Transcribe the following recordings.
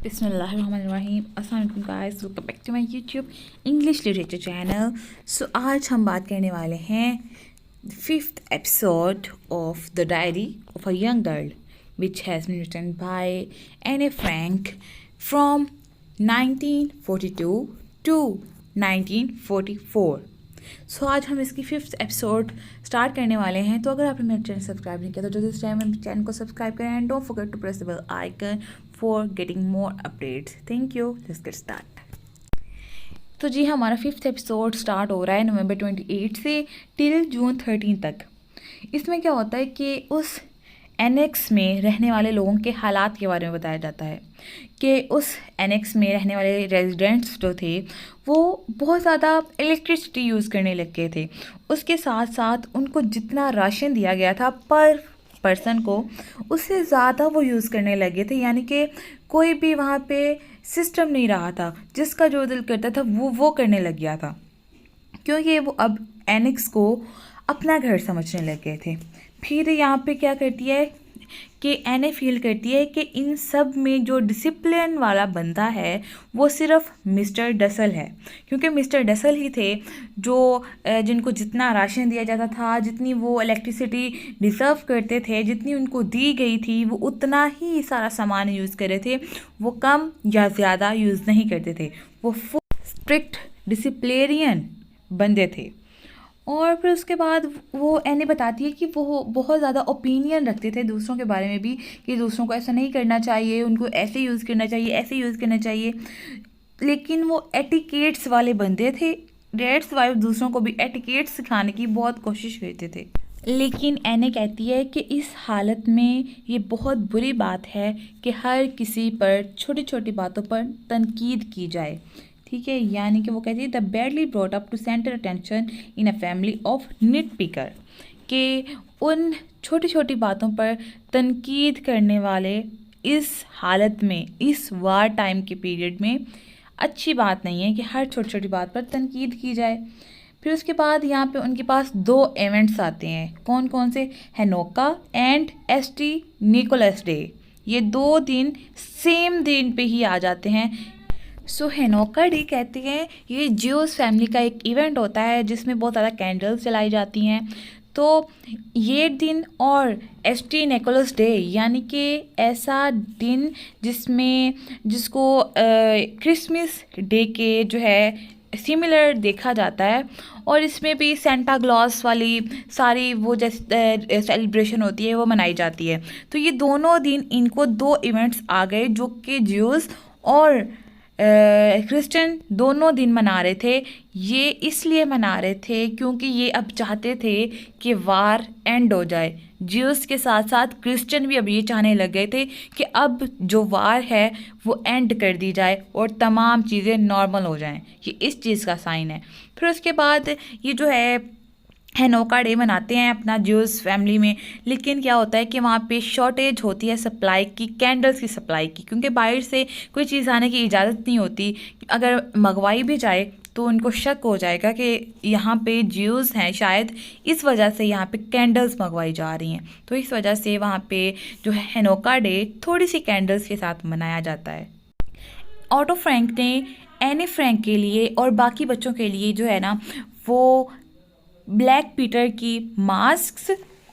बिस्मिल्लाहिर्रहमानिर्रहीम। अस्सलाम वालेकुम guys, welcome back to my YouTube English literature channel. So आज हम बात करने वाले हैं 5th episode of the diary of a young girl which has been written by Anne Frank from 1942 to 1944। So आज हम इसकी 5th एपिसोड स्टार्ट करने वाले हैं। तो अगर आपने मेरा चैनल सब्सक्राइब नहीं किया तो जल्दी इस टाइम मेरे चैनल को सब्सक्राइब करें and don't forget to press the bell icon for getting more updates. Thank you. Let's get start. तो जी हमारा 5th एपिसोड स्टार्ट हो रहा है नवंबर 28 से टिल जून 13 तक। इसमें क्या होता है कि उस एनेक्स में रहने वाले लोगों के हालात के बारे में बताया जाता है कि उस एनेक्स में रहने वाले रेजिडेंट्स जो थे वो बहुत ज़्यादा इलेक्ट्रिसिटी यूज़ करने लग गए थे। उसके साथ साथ उनको जितना राशन दिया गया था पर पर्सन को उससे ज़्यादा वो यूज़ करने लगे थे। यानी कि कोई भी वहाँ पे सिस्टम नहीं रहा था, जिसका जो दिल करता था वो करने लग गया था, क्योंकि वो अब एनेक्स को अपना घर समझने लग गए थे। फिर यहाँ पे क्या करती है कि एने फील करती है कि इन सब में जो डिसिप्लिन वाला बंदा है वो सिर्फ मिस्टर डसल है, क्योंकि मिस्टर डसल ही थे जो जिनको जितना राशन दिया जाता था, जितनी वो इलेक्ट्रिसिटी डिज़र्व करते थे, जितनी उनको दी गई थी वो उतना ही सारा सामान यूज़ कर रहे थे। वो कम या ज़्यादा यूज़ नहीं करते थे। वो स्ट्रिक्ट डिसिप्लिनियन बंदे थे। और फिर उसके बाद वो एने बताती है कि वो बहुत ज़्यादा ओपिनियन रखते थे दूसरों के बारे में भी, कि दूसरों को ऐसा नहीं करना चाहिए, उनको ऐसे यूज़ करना चाहिए, ऐसे यूज़ करना चाहिए। लेकिन वो एटिकेट्स वाले बंदे थे। डेट्स वाइफ दूसरों को भी एटिकेट्स सिखाने की बहुत कोशिश करते थे। लेकिन एने कहती है कि इस हालत में ये बहुत बुरी बात है कि हर किसी पर छोटी छोटी बातों पर तनकीद की जाए। ठीक है, यानी कि वो कहती है the badly brought up to centre attention in a family of nitpicker, कि उन छोटी छोटी बातों पर तनकीद करने वाले इस हालत में, इस वार टाइम के पीरियड में अच्छी बात नहीं है कि हर छोटी छोटी बात पर तनकीद की जाए। फिर उसके बाद यहाँ पे उनके पास 2 इवेंट्स आते हैं। कौन कौन से? हैनोका एंड एसटी निकोलस डे। ये 2 दिन सेम दिन पे ही आ जाते हैं। सो हैनोका डे कहते हैं ये ज्यूस फैमिली का एक इवेंट होता है जिसमें बहुत ज़्यादा कैंडल्स जलाई जाती हैं। तो ये दिन और एसटी निकोलस डे यानी कि ऐसा दिन जिसको क्रिसमस डे के जो है सिमिलर देखा जाता है। और इसमें भी सेंटा क्लॉज वाली सारी वो जैसे सेलिब्रेशन होती है वो मनाई जाती है। तो ये दोनों दिन इनको 2 इवेंट्स आ गए जो कि ज्यूस और क्रिश्चियन दोनों दिन मना रहे थे। ये इसलिए मना रहे थे क्योंकि ये अब चाहते थे कि वार एंड हो जाए। ज्यूस के साथ साथ क्रिश्चियन भी अब ये चाहने लग गए थे कि अब जो वार है वो एंड कर दी जाए और तमाम चीज़ें नॉर्मल हो जाएं। ये इस चीज़ का साइन है। फिर उसके बाद ये जो है हैनोका डे मनाते हैं अपना ज्यूस फैमिली में। लेकिन क्या होता है कि वहाँ पे शॉर्टेज होती है सप्लाई की, कैंडल्स की सप्लाई की, क्योंकि बाहर से कोई चीज़ आने की इजाज़त नहीं होती। अगर मंगवाई भी जाए तो उनको शक हो जाएगा कि यहाँ पे ज्यूस हैं, शायद इस वजह से यहाँ पे कैंडल्स मंगवाई जा रही हैं। तो इस वजह से वहाँ पे जो है हैनोका डे थोड़ी सी कैंडल्स के साथ मनाया जाता है। ऑटो फ्रैंक ने एने फ्रैंक के लिए और बाकी बच्चों के लिए जो है ना वो ब्लैक पीटर की मास्क्स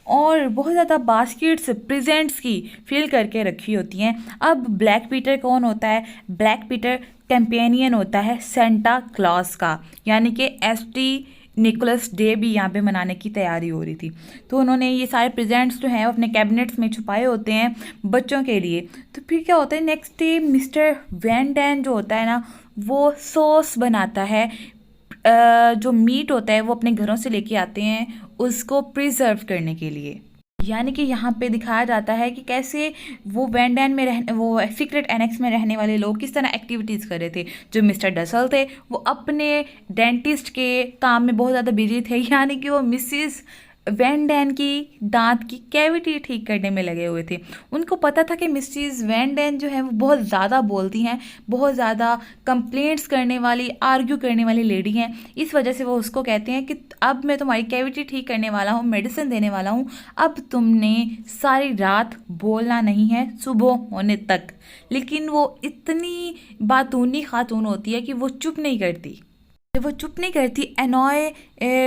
और बहुत ज़्यादा बास्केट्स प्रेजेंट्स की फिल करके रखी होती हैं। अब ब्लैक पीटर कौन होता है? ब्लैक पीटर कैंपेनियन होता है सेंटा क्लॉज का, यानी कि एसटी निकोलस डे भी यहाँ पे मनाने की तैयारी हो रही थी। तो उन्होंने ये सारे प्रेजेंट्स जो हैं वो अपने कैबिनेट्स में छुपाए होते हैं बच्चों के लिए। तो फिर क्या होता है next day mister Van Daan जो होता है ना वो सॉस बनाता है। जो मीट होता है वो अपने घरों से लेके आते हैं उसको प्रिजर्व करने के लिए। यानी कि यहाँ पे दिखाया जाता है कि कैसे वो वैंडैन में वो सीक्रेट एनेक्स में रहने वाले लोग किस तरह एक्टिविटीज़ कर रहे थे। जो मिस्टर डसल थे वो अपने डेंटिस्ट के काम में बहुत ज़्यादा बिजी थे, यानी कि वो मिसिस वैन डैन की दांत की कैविटी ठीक करने में लगे हुए थे। उनको पता था कि मिसेस वैन डैन जो है वो बहुत ज़्यादा बोलती हैं, बहुत ज़्यादा कंप्लेंट्स करने वाली, आर्ग्यू करने वाली लेडी हैं। इस वजह से वो उसको कहते हैं कि अब मैं तुम्हारी कैविटी ठीक करने वाला हूँ, मेडिसिन देने वाला हूँ, अब तुमने सारी रात बोलना नहीं है सुबह होने तक। लेकिन वो इतनी बातूनी खातून होती है कि वो चुप नहीं करती। जब वो चुप नहीं करती, एनॉय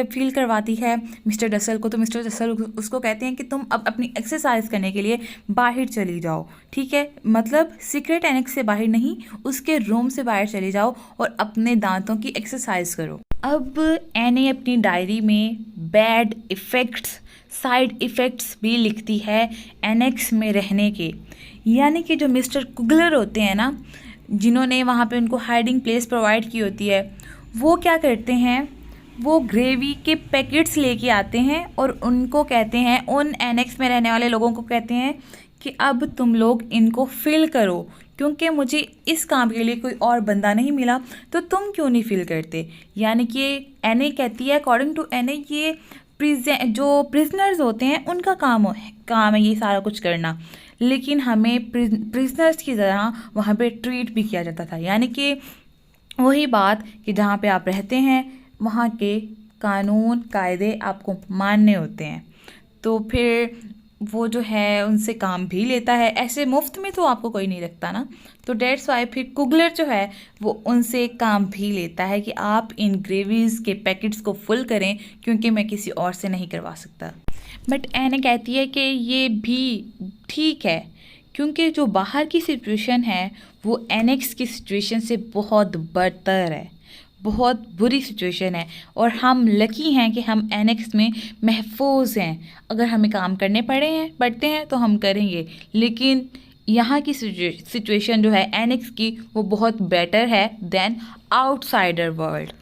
फील करवाती है मिस्टर डसल को, तो मिस्टर डसल उसको कहते हैं कि तुम अब अपनी एक्सरसाइज करने के लिए बाहर चली जाओ, ठीक है, मतलब सीक्रेट एनेक्स से बाहर नहीं, उसके रूम से बाहर चली जाओ और अपने दांतों की एक्सरसाइज करो। अब एने अपनी डायरी में बैड इफ़ेक्ट्स, साइड इफ़ेक्ट्स भी लिखती है एनेक्स में रहने के। यानी कि जो मिस्टर कुगलर होते हैं ना, जिन्होंने वहाँ पे उनको हाइडिंग प्लेस प्रोवाइड की होती है, वो क्या करते हैं, वो ग्रेवी के पैकेट्स लेके आते हैं और उनको कहते हैं, उन एनेक्स में रहने वाले लोगों को कहते हैं कि अब तुम लोग इनको फिल करो, क्योंकि मुझे इस काम के लिए कोई और बंदा नहीं मिला, तो तुम क्यों नहीं फिल करते। यानी कि एने कहती है, अकॉर्डिंग टू एने, ये जो प्रिजनर्स होते हैं उनका काम है ये सारा कुछ करना, लेकिन हमें प्रिजनर्स की तरह वहाँ पे ट्रीट भी किया जाता था। यानी कि वही बात कि जहाँ पे आप रहते हैं वहाँ के कानून कायदे आपको मानने होते हैं, तो फिर वो जो है उनसे काम भी लेता है। ऐसे मुफ्त में तो आपको कोई नहीं रखता ना, तो डेट्स वाई फिर कुगलर जो है वो उनसे काम भी लेता है कि आप इन ग्रेवीज़ के पैकेट्स को फुल करें, क्योंकि मैं किसी और से नहीं करवा सकता। बट एने कहती है कि ये भी ठीक है, क्योंकि जो बाहर की सिचुएशन है वो एनेक्स की सिचुएशन से बहुत बदतर है, बहुत बुरी सिचुएशन है, और हम लकी हैं कि हम एनेक्स में महफूज हैं। अगर हमें काम करने पड़ते हैं तो हम करेंगे, लेकिन यहाँ की सिचुएशन जो है एनेक्स की वो बहुत बेटर है देन आउटसाइडर वर्ल्ड।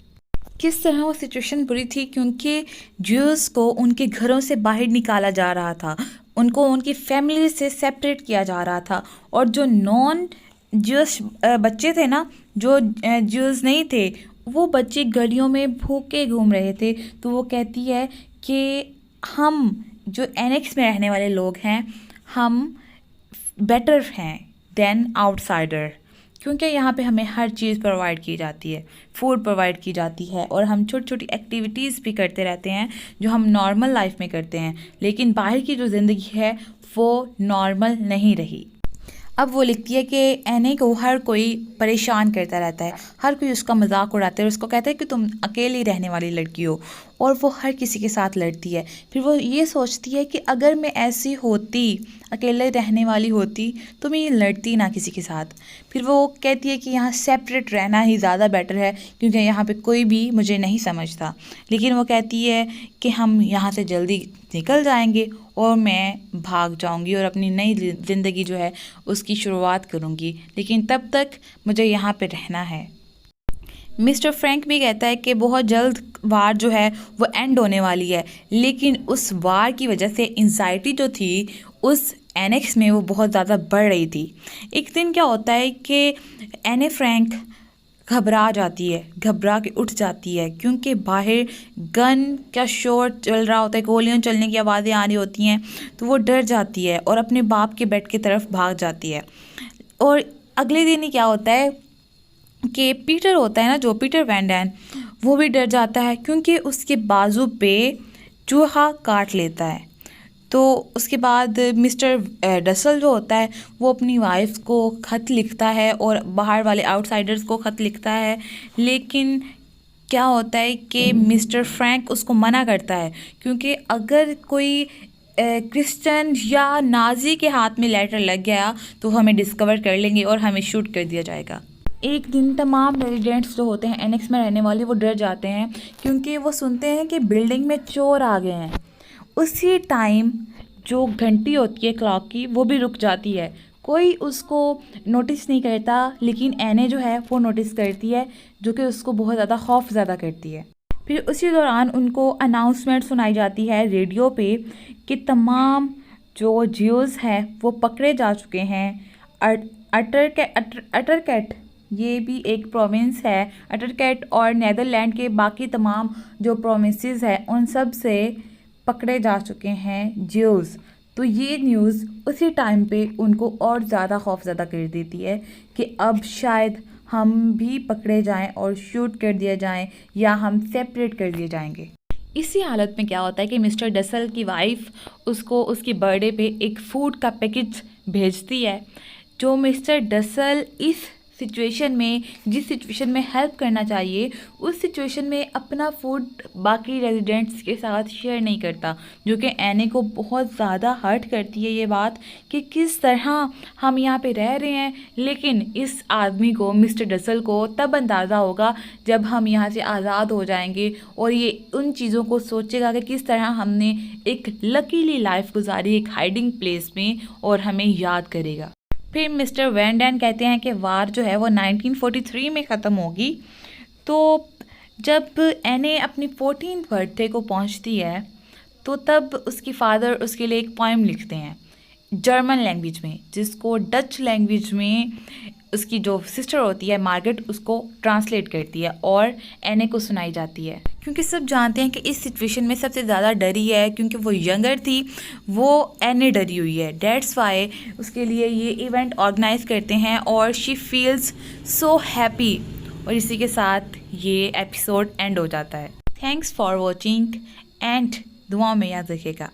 किस तरह वो सिचुएशन बुरी थी, क्योंकि ज्यूज़ को उनके घरों से बाहर निकाला जा रहा था, उनको उनकी फैमिली से सेपरेट किया जा रहा था, और जो नॉन ज्यूस बच्चे थे ना, जो ज्यूज़ नहीं थे, वो बच्चे गलियों में भूखे घूम रहे थे। तो वो कहती है कि हम जो एनेक्स में रहने वाले लोग हैं, हम बेटर हैं देन आउटसाइडर, क्योंकि यहाँ पे हमें हर चीज़ प्रोवाइड की जाती है, फूड प्रोवाइड की जाती है, और हम छोटी छोटी एक्टिविटीज़ भी करते रहते हैं जो हम नॉर्मल लाइफ में करते हैं। लेकिन बाहर की जो ज़िंदगी है वो नॉर्मल नहीं रही। अब वो लिखती है कि एने को हर कोई परेशान करता रहता है, हर कोई उसका मजाक उड़ाता है, और उसको कहता है कि तुम अकेली रहने वाली लड़की हो, और वो हर किसी के साथ लड़ती है। फिर वो ये सोचती है कि अगर मैं ऐसी होती, अकेले रहने वाली होती, तो मैं ये लड़ती ना किसी के साथ। फिर वो कहती है कि यहाँ सेपरेट रहना ही ज़्यादा बेटर है, क्योंकि यहाँ पे कोई भी मुझे नहीं समझता। लेकिन वो कहती है कि हम यहाँ से जल्दी निकल जाएंगे और मैं भाग जाऊंगी और अपनी नई ज़िंदगी जो है उसकी शुरुआत करूंगी, लेकिन तब तक मुझे यहाँ पे रहना है। मिस्टर फ्रैंक भी कहता है कि बहुत जल्द वार जो है वो एंड होने वाली है, लेकिन उस वार की वजह से एंजाइटी जो थी उस एनेक्स में वो बहुत ज़्यादा बढ़ रही थी। एक दिन क्या होता है कि एने फ्रैंक घबरा जाती है, घबरा के उठ जाती है, क्योंकि बाहर गन का शोर चल रहा होता है, गोलियां चलने की आवाज़ें आ रही होती हैं। तो वो डर जाती है और अपने बाप के बेड की तरफ भाग जाती है। और अगले दिन ही क्या होता है कि पीटर होता है ना, जो पीटर वैन डैन, वो भी डर जाता है, क्योंकि उसके बाजू पे चूहा काट लेता है। तो उसके बाद मिस्टर डसल जो होता है वो अपनी वाइफ को ख़त लिखता है और बाहर वाले आउटसाइडर्स को ख़त लिखता है, लेकिन क्या होता है कि मिस्टर फ्रैंक उसको मना करता है, क्योंकि अगर कोई क्रिश्चियन या नाजी के हाथ में लेटर लग गया तो हमें डिस्कवर कर लेंगे और हमें शूट कर दिया जाएगा। एक दिन तमाम रेजिडेंट्स जो होते हैं एनेक्स में रहने वाले वो डर जाते हैं, क्योंकि वो सुनते हैं कि बिल्डिंग में चोर आ गए हैं। उसी टाइम जो घंटी होती है क्लॉक की वो भी रुक जाती है, कोई उसको नोटिस नहीं करता, लेकिन एने जो है वो नोटिस करती है, जो कि उसको बहुत ज़्यादा खौफ ज़्यादा करती है। फिर उसी दौरान उनको अनाउंसमेंट सुनाई जाती है रेडियो पे कि तमाम जो ज्यूज़ हैं वो पकड़े जा चुके हैं। अटरकैट ये भी एक प्रोविंस है, अटरकैट और नीदरलैंड के बाकी तमाम जो प्रोविंसेस हैं उन सब से पकड़े जा चुके हैं ज्यूस। तो ये न्यूज़ उसी टाइम पे उनको और ज़्यादा खौफज़दा कर देती है कि अब शायद हम भी पकड़े जाएं और शूट कर दिया जाएं या हम सेपरेट कर दिए जाएंगे। इसी हालत में क्या होता है कि मिस्टर डसल की वाइफ उसको उसकी बर्थडे पे एक फूड का पैकेज भेजती है, जो मिस्टर डसल इस सिचुएशन में, जिस सिचुएशन में हेल्प करना चाहिए, उस सिचुएशन में अपना फूड बाकी रेजिडेंट्स के साथ शेयर नहीं करता, जो कि एने को बहुत ज़्यादा हर्ट करती है ये बात कि किस तरह हम यहाँ पे रह रहे हैं, लेकिन इस आदमी को, मिस्टर डसल को, तब अंदाज़ा होगा जब हम यहाँ से आज़ाद हो जाएंगे और ये उन चीज़ों को सोचेगा कि किस तरह हमने एक लकीली लाइफ गुजारी एक हाइडिंग प्लेस में, और हमें याद करेगा। फिर मिस्टर वैन डैन कहते हैं कि वार जो है वो 1943 में ख़त्म होगी। तो जब एने अपनी 14th बर्थडे को पहुंचती है तो तब उसकी फ़ादर उसके लिए एक पोएम लिखते हैं जर्मन लैंग्वेज में, जिसको डच लैंग्वेज में उसकी जो सिस्टर होती है मार्गरेट उसको ट्रांसलेट करती है और एने को सुनाई जाती है। क्योंकि सब जानते हैं कि इस सिचुएशन में सबसे ज़्यादा डरी है, क्योंकि वो यंगर थी, वो एने डरी हुई है। डेट्स वाई उसके लिए ये इवेंट ऑर्गेनाइज करते हैं और शी फील्स सो हैप्पी। और इसी के साथ ये एपिसोड एंड हो जाता है। थैंक्स फॉर वॉचिंग एंड दुआ में याद रखिएगा।